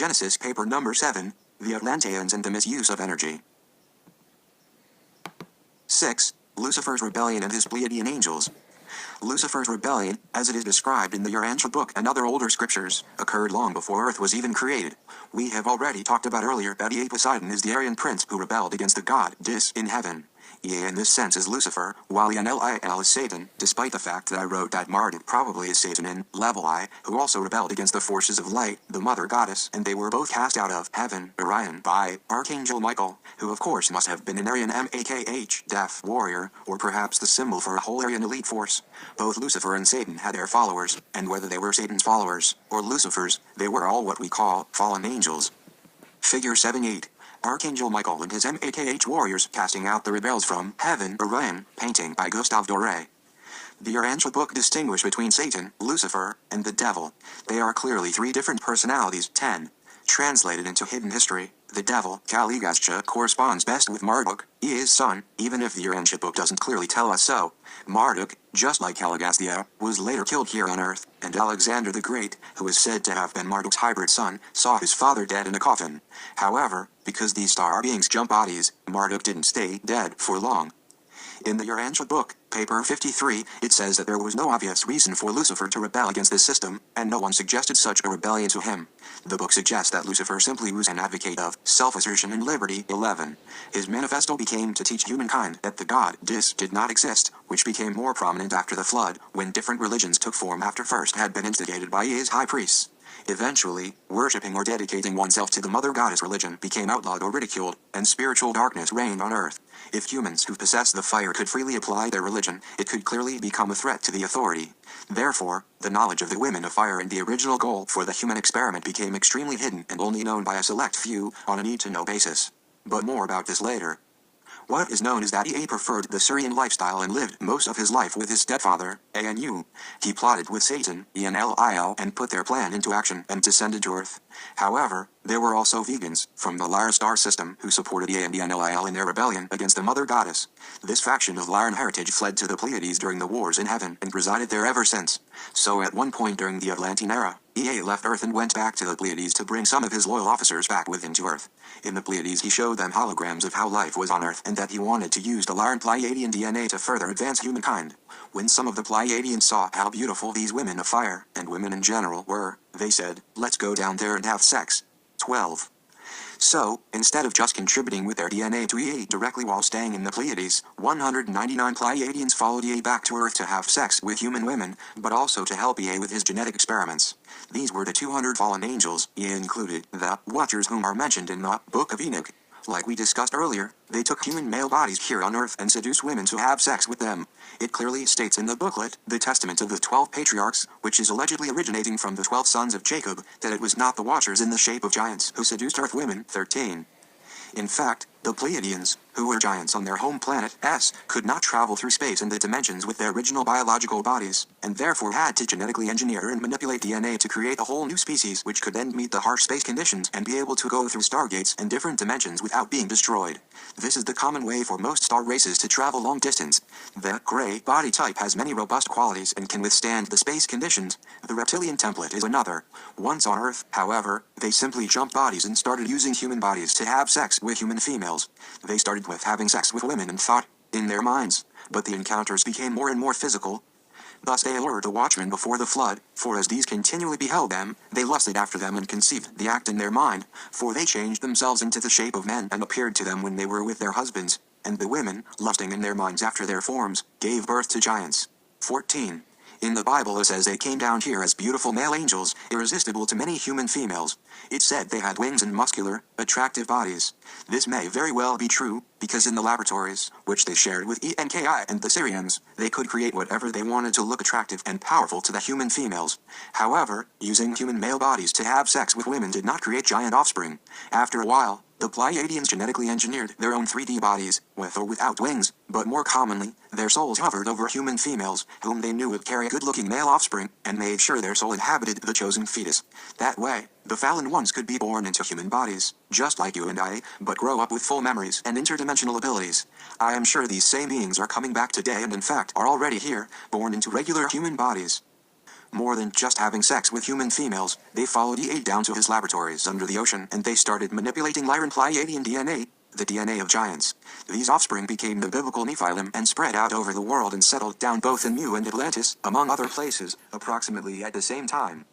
Genesis paper number 7, The Atlanteans and the Misuse of Energy. 6. Lucifer's Rebellion and his Pleiadian Angels. Lucifer's rebellion, as it is described in the Urantia book and other older scriptures, occurred long before Earth was even created. We have already talked about earlier that Poseidon is the Aryan prince who rebelled against the god Dis in heaven. In this sense is Lucifer, while Enlil is Satan, despite the fact that I wrote that Marduk probably is Satan in Level I, who also rebelled against the forces of light, the mother goddess, and they were both cast out of heaven, Orion, by Archangel Michael, who of course must have been an Aryan Makh, deaf warrior, or perhaps the symbol for a whole Aryan elite force. Both Lucifer and Satan had their followers, and whether they were Satan's followers, or Lucifer's, they were all what we call fallen angels. Figure 7-8. Archangel Michael and his Makh warriors casting out the rebels from heaven, Orion, painting by Gustave Doré. The Urantia book distinguished between Satan, Lucifer, and the devil. They are clearly three different personalities. 10. Translated into hidden history, the devil, Kaligascha, corresponds best with Marduk, his son, even if the Urantia book doesn't clearly tell us so. Marduk, just like Kaligastia, was later killed here on Earth, and Alexander the Great, who is said to have been Marduk's hybrid son, saw his father dead in a coffin. However, because these star beings jump bodies, Marduk didn't stay dead for long. In the Urantia book, paper 53, it says that there was no obvious reason for Lucifer to rebel against this system, and no one suggested such a rebellion to him. The book suggests that Lucifer simply was an advocate of self-assertion and liberty. 11. His manifesto became to teach humankind that the god Dis did not exist, which became more prominent after the flood, when different religions took form after first had been instigated by his high priests. Eventually, worshipping or dedicating oneself to the mother goddess religion became outlawed or ridiculed, and spiritual darkness reigned on Earth. If humans who possessed the fire could freely apply their religion, it could clearly become a threat to the authority. Therefore, the knowledge of the women of fire and the original goal for the human experiment became extremely hidden and only known by a select few, on a need-to-know basis. But more about this later. What is known is that Ea preferred the Syrian lifestyle and lived most of his life with his stepfather, Anu. He plotted with Satan, Enlil, and put their plan into action and descended to Earth. However, there were also vegans, from the Lyra star system, who supported Ea and Enlil in their rebellion against the mother goddess. This faction of Lyran heritage fled to the Pleiades during the wars in heaven and resided there ever since. So at one point during the Atlantean era, Ea left Earth and went back to the Pleiades to bring some of his loyal officers back with him to Earth. In the Pleiades he showed them holograms of how life was on Earth and that he wanted to use the Lyran Pleiadian DNA to further advance humankind. When some of the Pleiadians saw how beautiful these women of fire, and women in general, were, they said, "Let's go down there and have sex." 12. So, instead of just contributing with their DNA to Ea directly while staying in the Pleiades, 199 Pleiadians followed Ea back to Earth to have sex with human women, but also to help Ea with his genetic experiments. These were the 200 fallen angels. Ea included the Watchers whom are mentioned in the Book of Enoch. Like we discussed earlier, they took human male bodies here on Earth and seduced women to have sex with them. It clearly states in the booklet, The Testament of the 12 Patriarchs, which is allegedly originating from the 12 sons of Jacob, that it was not the Watchers in the shape of giants who seduced Earth women. 13. In fact, the Pleiadians, who were giants on their home planet S, could not travel through space and the dimensions with their original biological bodies, and therefore had to genetically engineer and manipulate DNA to create a whole new species which could then meet the harsh space conditions and be able to go through stargates and different dimensions without being destroyed. This is the common way for most star races to travel long distance. The gray body type has many robust qualities and can withstand the space conditions. The reptilian template is another. Once on Earth, however, they simply jumped bodies and started using human bodies to have sex with human females. They started with having sex with women and thought, in their minds, but the encounters became more and more physical. Thus they allured the watchmen before the flood, for as these continually beheld them, they lusted after them and conceived the act in their mind, for they changed themselves into the shape of men and appeared to them when they were with their husbands, and the women, lusting in their minds after their forms, gave birth to giants. 14. In the Bible it says they came down here as beautiful male angels, irresistible to many human females. It said they had wings and muscular, attractive bodies. This may very well be true, because in the laboratories, which they shared with Enki and the Syrians, they could create whatever they wanted to look attractive and powerful to the human females. However, using human male bodies to have sex with women did not create giant offspring. After a while, the Pleiadians genetically engineered their own 3D bodies, with or without wings, but more commonly, their souls hovered over human females, whom they knew would carry good-looking male offspring, and made sure their soul inhabited the chosen fetus. That way, the fallen ones could be born into human bodies, just like you and I, but grow up with full memories and interdimensional abilities. I am sure these same beings are coming back today and in fact are already here, born into regular human bodies. More than just having sex with human females, they followed EA down to his laboratories under the ocean and they started manipulating Lyran Pleiadian DNA, the DNA of giants. These offspring became the biblical Nephilim and spread out over the world and settled down both in Mu and Atlantis, among other places, approximately at the same time.